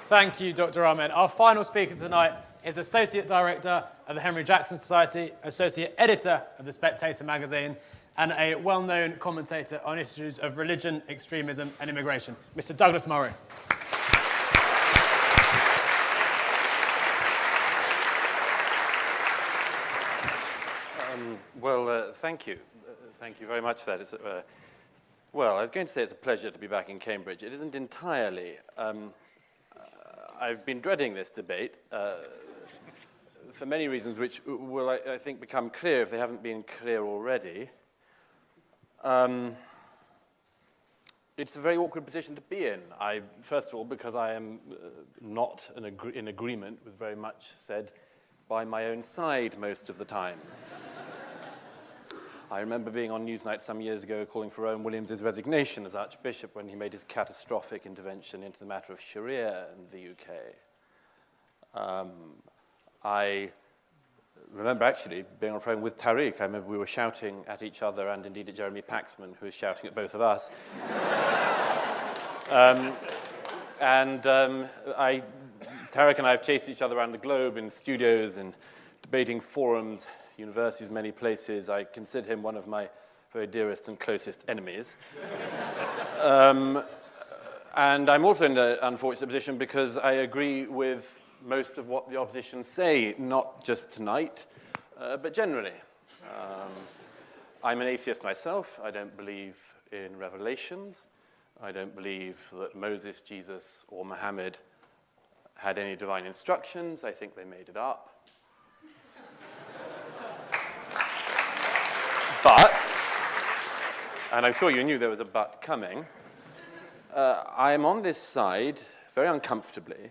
Thank you, Dr. Ahmed. Our final speaker tonight is Associate Director of the Henry Jackson Society, Associate Editor of The Spectator magazine, and a well-known commentator on issues of religion, extremism, and immigration, Mr. Douglas Murray. Thank you. Thank you very much for that. Well, I was going to say it's a pleasure to be back in Cambridge. It isn't entirely. I've been dreading this debate for many reasons, which will, I think, become clear if they haven't been clear already. It's a very awkward position to be in. First of all, because I am not in agreement with very much said by my own side most of the time. I remember being on Newsnight some years ago calling for Owen Williams' resignation as Archbishop when he made his catastrophic intervention into the matter of Sharia in the UK. I remember actually being on a phone with Tariq. I remember we were shouting at each other and indeed at Jeremy Paxman, who was shouting at both of us. Tariq and I have chased each other around the globe in studios and debating forums, universities, many places. I consider him one of my very dearest and closest enemies. And I'm also in the unfortunate position because I agree with most of what the opposition say, not just tonight, but generally. I'm an atheist myself. I don't believe in revelations. I don't believe that Moses, Jesus, or Muhammad had any divine instructions. I think they made it up. But, and I'm sure you knew there was a but coming, I am on this side very uncomfortably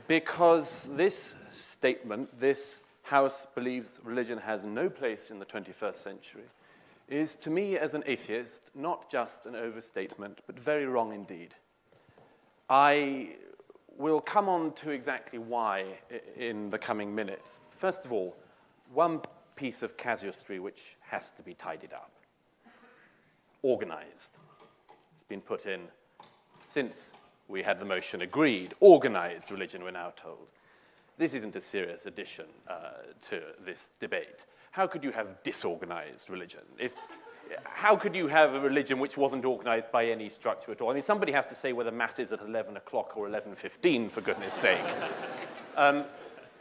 because this statement, this house believes religion has no place in the 21st century, is to me as an atheist not just an overstatement, but very wrong indeed. I will come on to exactly why in the coming minutes. First of all, one piece of casuistry which has to be tidied up. Organized. It's been put in since we had the motion agreed. Organized religion, we're now told. This isn't a serious addition to this debate. How could you have disorganized religion? How could you have a religion which wasn't organized by any structure at all? I mean, somebody has to say whether Mass is at 11 o'clock or 11:15, for goodness sake.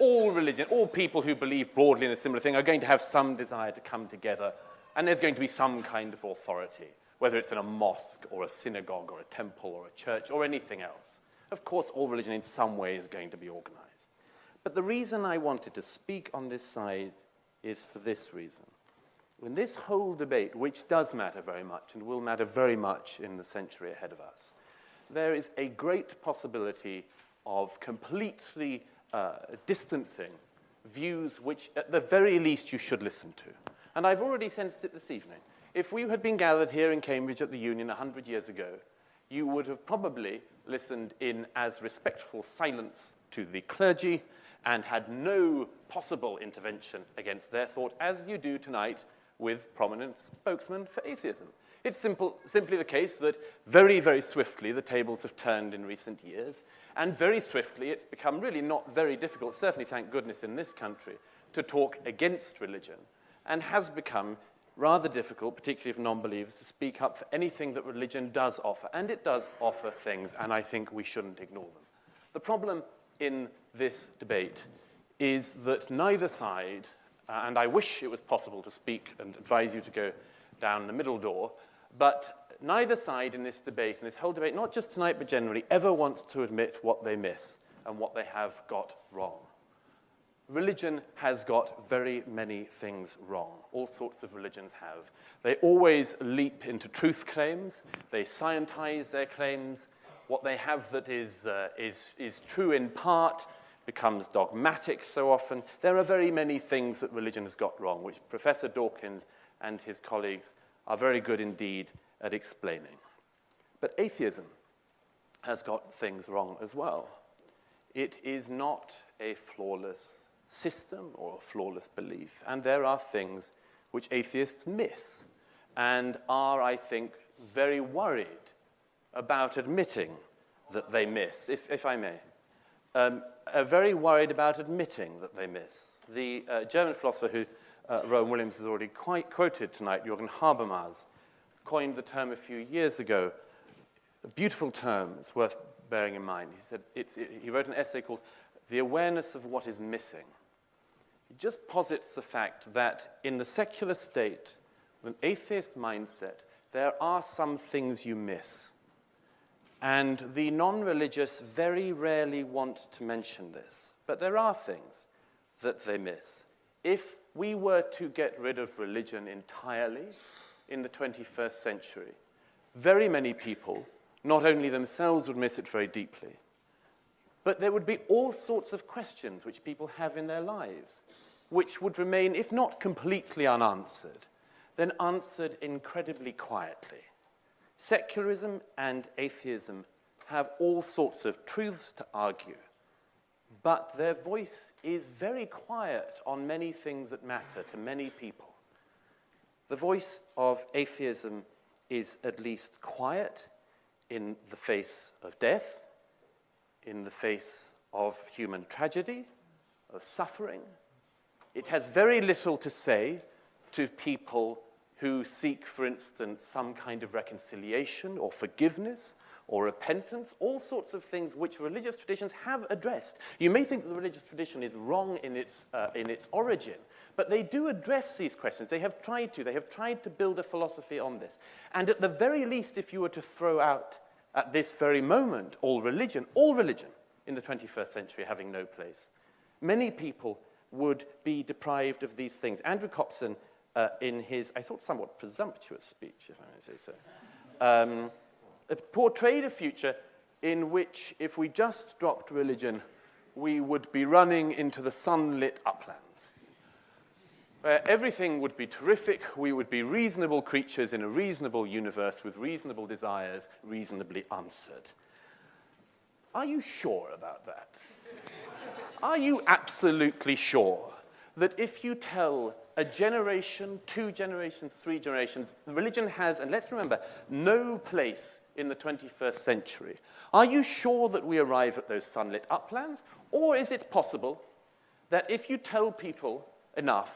All religion, all people who believe broadly in a similar thing are going to have some desire to come together, and there's going to be some kind of authority, whether it's in a mosque or a synagogue or a temple or a church or anything else. Of course, all religion in some way is going to be organized. But the reason I wanted to speak on this side is for this reason. In this whole debate, which does matter very much and will matter very much in the century ahead of us, there is a great possibility of completely distancing views which, at the very least, you should listen to. And I've already sensed it this evening. If we had been gathered here in Cambridge at the Union 100 years ago, you would have probably listened in as respectful silence to the clergy and had no possible intervention against their thought, as you do tonight with prominent spokesmen for atheism. It's simply the case that very, very swiftly the tables have turned in recent years, and very swiftly it's become really not very difficult, certainly thank goodness in this country, to talk against religion, and has become rather difficult, particularly for non-believers, to speak up for anything that religion does offer. And it does offer things, and I think we shouldn't ignore them. The problem in this debate is that neither side, and I wish it was possible to speak and advise you to go down the middle door, but neither side in this debate, in this whole debate, not just tonight but generally, ever wants to admit what they miss and what they have got wrong. Religion has got very many things wrong. All sorts of religions have. They always leap into truth claims. They scientize their claims. What they have that is true in part becomes dogmatic so often. There are very many things that religion has got wrong, which Professor Dawkins and his colleagues are very good indeed at explaining. But atheism has got things wrong as well. It is not a flawless system or a flawless belief, and there are things which atheists miss and are, I think, very worried about admitting that they miss, if I may, are very worried about admitting that they miss. The German philosopher who Rowan Williams has already quite quoted tonight, Jürgen Habermas, coined the term a few years ago. A beautiful term, it's worth bearing in mind. He said, he wrote an essay called The Awareness of What is Missing. He just posits the fact that in the secular state, with an atheist mindset, there are some things you miss. And the non-religious very rarely want to mention this. But there are things that they miss. If we were to get rid of religion entirely in the 21st century, very many people, not only themselves would miss it very deeply, but there would be all sorts of questions which people have in their lives, which would remain, if not completely unanswered, then answered incredibly quietly. Secularism and atheism have all sorts of truths to argue, but their voice is very quiet on many things that matter to many people. The voice of atheism is at least quiet in the face of death, in the face of human tragedy, of suffering. It has very little to say to people who seek, for instance, some kind of reconciliation or forgiveness or repentance, all sorts of things which religious traditions have addressed. You may think that the religious tradition is wrong in its origin, but they do address these questions. They have tried to. They have tried to build a philosophy on this. And at the very least, if you were to throw out at this very moment all religion in the 21st century having no place, many people would be deprived of these things. Andrew Copson, in his, I thought, somewhat presumptuous speech, if I may say so, portrayed a future in which, if we just dropped religion, we would be running into the sunlit uplands, where everything would be terrific, we would be reasonable creatures in a reasonable universe with reasonable desires, reasonably answered. Are you sure about that? Are you absolutely sure that if you tell a generation, 2 generations, 3 generations, religion has, and let's remember, no place in the 21st century. Are you sure that we arrive at those sunlit uplands? Or is it possible that if you tell people enough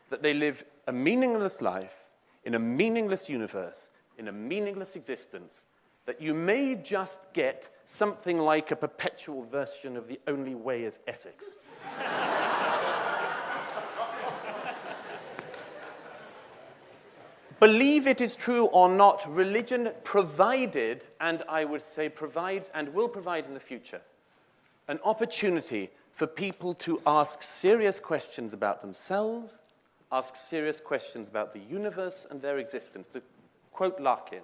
that they live a meaningless life in a meaningless universe, in a meaningless existence, that you may just get something like a perpetual version of The Only Way is Essex? Believe it is true or not, religion provided, and I would say provides and will provide in the future, an opportunity for people to ask serious questions about themselves, ask serious questions about the universe and their existence. To quote Larkin,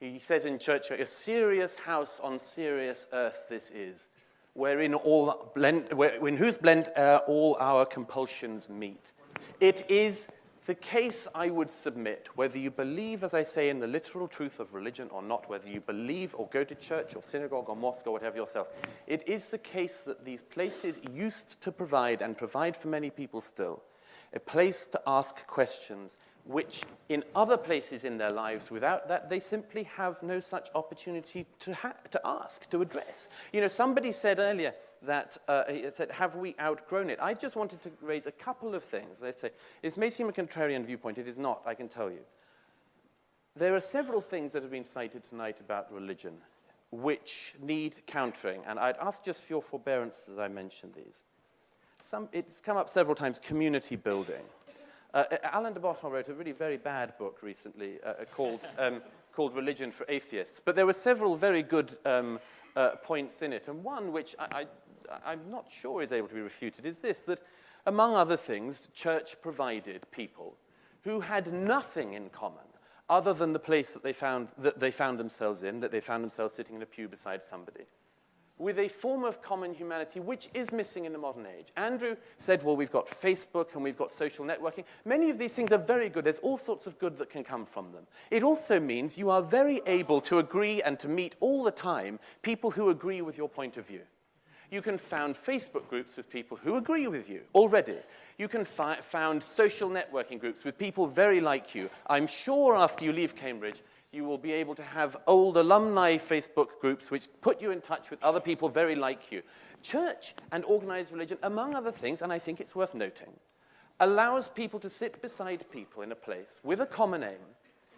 he says in Churchill, "A serious house on serious earth this is, wherein whose blent air all our compulsions meet." It is the case, I would submit, whether you believe, as I say, in the literal truth of religion or not, whether you believe or go to church or synagogue or mosque or whatever yourself, it is the case that these places used to provide, and provide for many people still, a place to ask questions which in other places in their lives, without that, they simply have no such opportunity to ask, to address. You know, somebody said earlier that, have we outgrown it? I just wanted to raise a couple of things. They say, it may seem a contrarian viewpoint. It is not, I can tell you. There are several things that have been cited tonight about religion which need countering, and I'd ask just for your forbearance as I mention these. It's come up several times, community building. Alain de Botton wrote a really very bad book recently called Religion for Atheists. But there were several very good points in it. And one which I'm not sure is able to be refuted is this, that among other things, the church provided people who had nothing in common other than the place that they found themselves in, that they found themselves sitting in a pew beside somebody, with a form of common humanity which is missing in the modern age. Andrew said, well, we've got Facebook and we've got social networking. Many of these things are very good. There's all sorts of good that can come from them. It also means you are very able to agree and to meet all the time people who agree with your point of view. You can found Facebook groups with people who agree with you already. You can found social networking groups with people very like you. I'm sure after you leave Cambridge, You will be able to have old alumni Facebook groups which put you in touch with other people very like you. Church and organized religion, among other things, and I think it's worth noting, allows people to sit beside people in a place with a common aim,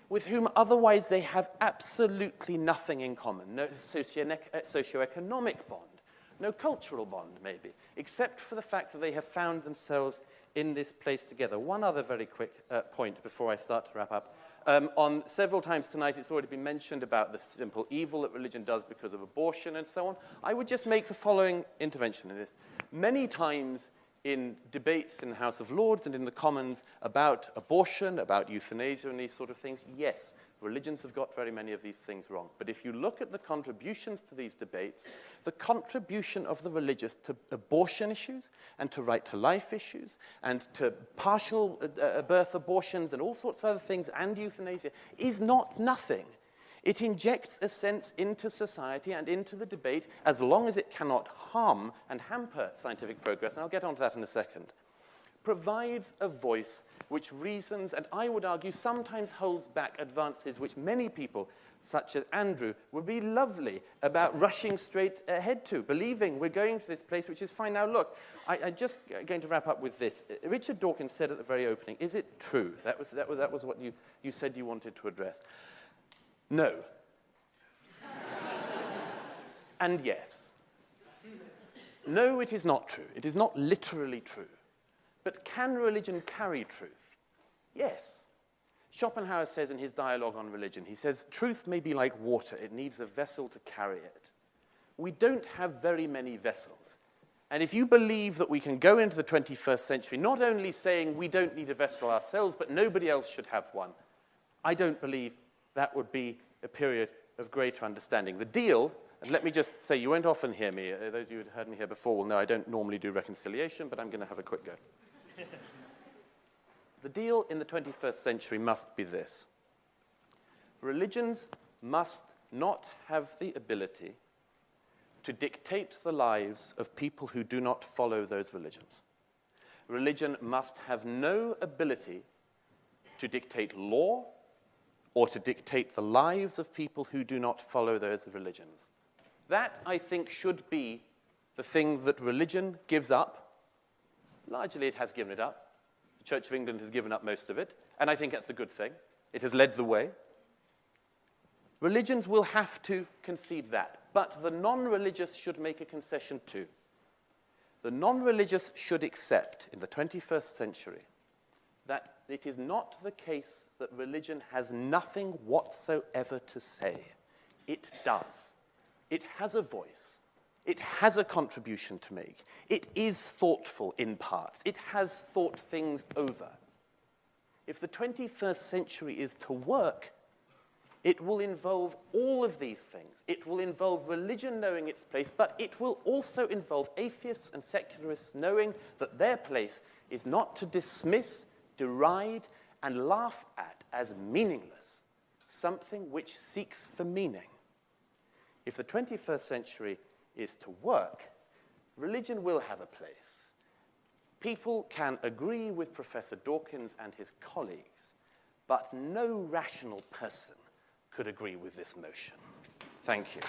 with whom otherwise they have absolutely nothing in common, no socioeconomic bond, no cultural bond, maybe, except for the fact that they have found themselves in this place together. One other very quick point before I start to wrap up. On several times tonight, it's already been mentioned about the simple evil that religion does because of abortion and so on. I would just make the following intervention in this. Many times in debates in the House of Lords and in the Commons about abortion, about euthanasia and these sort of things, yes, religions have got very many of these things wrong. But if you look at the contributions to these debates, the contribution of the religious to abortion issues and to right-to-life issues and to partial birth abortions and all sorts of other things and euthanasia is not nothing. It injects a sense into society and into the debate as long as it cannot harm and hamper scientific progress, and I'll get onto that in a second. Provides a voice which reasons, and I would argue sometimes holds back advances which many people, such as Andrew, would be lovely about rushing straight ahead to, believing we're going to this place which is fine. Now look, I'm just going to wrap up with this. Richard Dawkins said at the very opening, is it true? That was what you said you wanted to address. No. And yes. No, it is not true. It is not literally true. But can religion carry truth? Yes. Schopenhauer says in his dialogue on religion, he says, truth may be like water. It needs a vessel to carry it. We don't have very many vessels. And if you believe that we can go into the 21st century not only saying we don't need a vessel ourselves, but nobody else should have one, I don't believe that would be a period of greater understanding. The deal, and let me just say, you won't often hear me. Those of you who have heard me here before will know I don't normally do reconciliation, but I'm going to have a quick go. The deal in the 21st century must be this. Religions must not have the ability to dictate the lives of people who do not follow those religions. Religion must have no ability to dictate law or to dictate the lives of people who do not follow those religions. That, I think, should be the thing that religion gives up. Largely, it has given it up. The Church of England has given up most of it, and I think that's a good thing. It has led the way. Religions will have to concede that, but the non-religious should make a concession too. The non-religious should accept, in the 21st century, that it is not the case that religion has nothing whatsoever to say. It does. It has a voice. It has a contribution to make. It is thoughtful in parts. It has thought things over. If the 21st century is to work, it will involve all of these things. It will involve religion knowing its place, but it will also involve atheists and secularists knowing that their place is not to dismiss, deride, and laugh at as meaningless something which seeks for meaning. If the 21st century is to work, religion will have a place. People can agree with Professor Dawkins and his colleagues, but no rational person could agree with this motion. Thank you.